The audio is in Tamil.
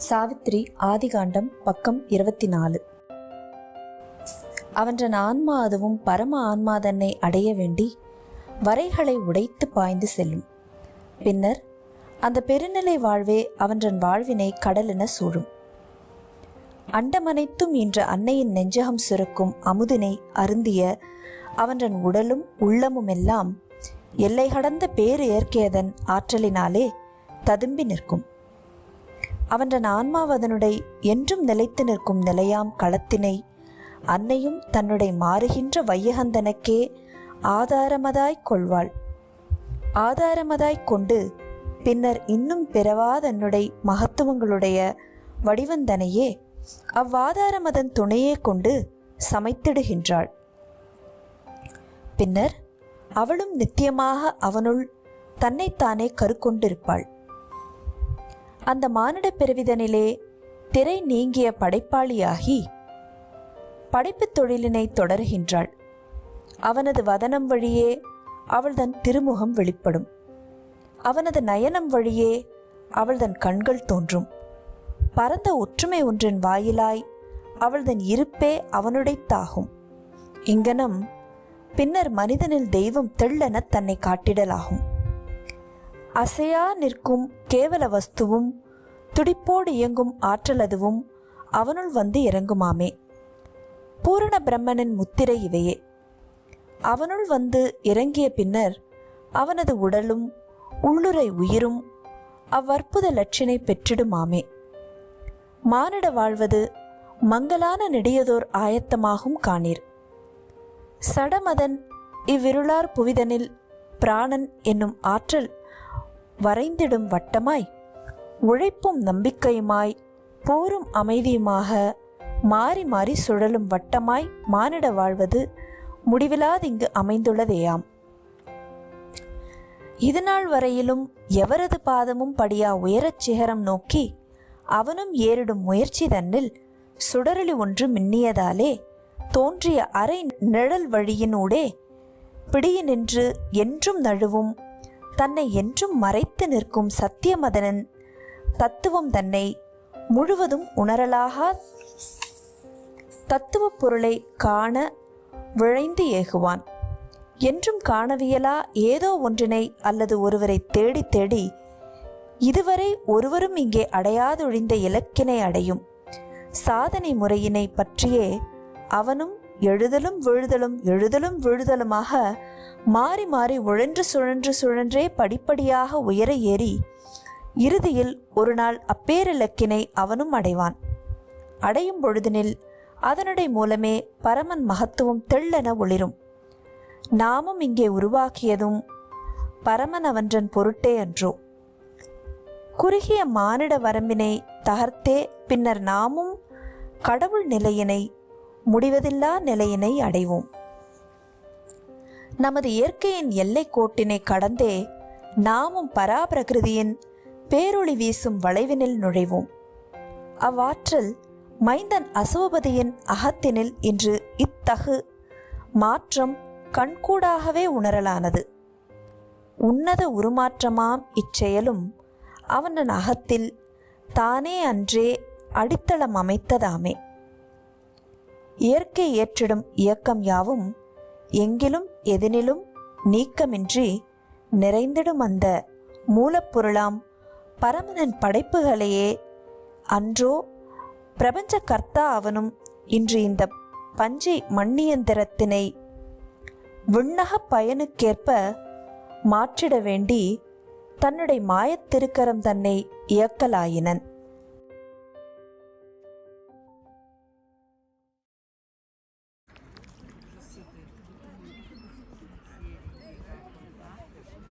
சாவித்திரி ஆதிகாண்டம் பக்கம் 24. அவன்றன் ஆன்மா அதுவும் பரம ஆன்மா தன்னை அடைய வேண்டி வரைகளை உடைத்து பாய்ந்து செல்லும். பின்னர் அந்த பெருநிலை வாழ்வே அவன்றன் வாழ்வினை கடலென சூழும். அண்டமனைத்தும் இன்ற அன்னையின் நெஞ்சகம் சுரக்கும் அமுதினை அருந்திய அவன்றன் உடலும் உள்ளமுமெல்லாம் எல்லை கடந்த பேரு இயற்கையதன் ஆற்றலினாலே ததும்பி நிற்கும். அவன்றன் ஆன்மாவதனுடைய என்றும் நிலைத்து நிற்கும் நிலையாம் களத்தினை அன்னையும் தன்னுடைய மாறுகின்ற வையகந்தனக்கே ஆதாரமதாய்க் கொள்வாள். ஆதாரமதாய்க் கொண்டு பின்னர் இன்னும் பிறவாதன்னுடைய மகத்துவங்களுடைய வடிவந்தனையே அவ்வாதாரமதன் துணையே கொண்டு சமைத்திடுகின்றாள். பின்னர் அவளும் நித்தியமாக அவனுள் தன்னைத்தானே கருக்கொண்டிருப்பாள். அந்த மானிட பெருவிதனிலே திரை நீங்கிய படைப்பாளியாகி படைப்புத் தொழிலினை தொடர்கின்றாள். அவனது வதனம் வழியே அவள்தன் திருமுகம் வெளிப்படும். அவனது நயனம் வழியே அவள்தன் கண்கள் தோன்றும். பரந்த ஒற்றுமை ஒன்றின் வாயிலாய் அவள்தன் இருப்பே அவனுடைத்தாகும். இங்கனம் பின்னர் மனிதனில் தெய்வம் தெள்ளென தன்னை காட்டிடலாகும். அசையா நிற்கும் கேவல வஸ்துவும் துடிப்போடு இயங்கும் ஆற்றலதுவும் அவனுள் வந்து இறங்குமாமே. பூரண பிரம்மனின் முத்திரை இவையே. அவனுள் வந்து இறங்கிய பின்னர் அவனது உடலும் உள்ளுரை உயிரும் அவ்வற்புத லட்சினை பெற்றிடுமாமே. மானிட வாழ்வது மங்கலான நெடியதோர் ஆயத்தமாகும் காணீர். சடமதன் இவ்விருளார் புவிதனில் பிராணன் என்னும் ஆற்றல் வரைந்திடும் வட்டமாய் உழைப்பும் நம்பிக்கையுமாய் போரும் அமைதியுமாக மாறி மாறி சுழலும் வட்டமாய் மானிட வாழ்வது முடிவிலாதிங்கு அமைந்துள்ளதேயாம். இதுநாள் வரையிலும் எவரது பாதமும் படியா உயரச் சிகரம் நோக்கி அவனும் ஏறிடும் முயற்சி தன்னில் சுடரொளி ஒன்று மின்னியதாலே தோன்றிய அரை நிழல் வழியினூடே பிடியினின்று என்றும் நழுவும் தன்னை என்றும் மறைத்து நிற்கும் சத்தியமதனின் தத்துவம் தன்னை முழுவதும் உணரலாக தத்துவ பொருளை காண விழைந்து ஏகுவான். என்றும் காணவியலா ஏதோ ஒன்றினை அல்லது ஒருவரை தேடி தேடி இதுவரை ஒருவரும் இங்கே அடையாதொழிந்த இலக்கினை அடையும் சாதனை முறையினை பற்றியே அவனும் எழுதலும் விழுதலும் எழுதலும் விழுதலுமாக மாறி மாறி உழன்று சுழன்றே படிப்படியாக உயர ஏறி இறுதியில் ஒரு நாள் அப்பேரிலக்கினை அவனும் அடைவான். அடையும் பொழுதினில் அதனுடைய மூலமே பரமன் மகத்துவம் தெள்ளென ஒளிரும். நாமும் இங்கே உருவாக்கியதும் பரமன் அவன்றன் பொருட்டே அன்றோ. குறுகிய மானிட வரம்பினை தகர்த்தே பின்னர் நாமும் கடவுள் நிலையினை முடிவதில்லா நிலையினை அடைவோம். நமது இயற்கையின் எல்லை கோட்டினை கடந்தே நாமும் பராபிரகிருதியின் பேரொளி வீசும் வளைவினில் நுழைவோம். அவ்வாற்றல் மைந்தன் அசோபதியின் அகத்தினில் இன்று இத்தகு மாற்றம் கண்கூடாகவே உணரலானது. உன்னத உருமாற்றமாம் இச்செயலும் அவனன் அகத்தில் தானே அன்றே அடித்தளம் அமைத்ததாமே. இயற்கை ஏற்றிடும் இயக்கம் யாவும் எங்கிலும் எதனிலும் நீக்கமின்றி நிறைந்திடும் அந்த மூலப்பொருளாம் பரமனின் படைப்புகளையே அன்றோ பிரபஞ்ச கர்த்தா அவனும் இன்று இந்த பஞ்சை மண்ணியந்திரத்தினை விண்ணக பயனுக்கேற்ப மாற்றிட வேண்டி தன்னுடைய மாயத்திருக்கரம் தன்னை இயக்கலாயினன்.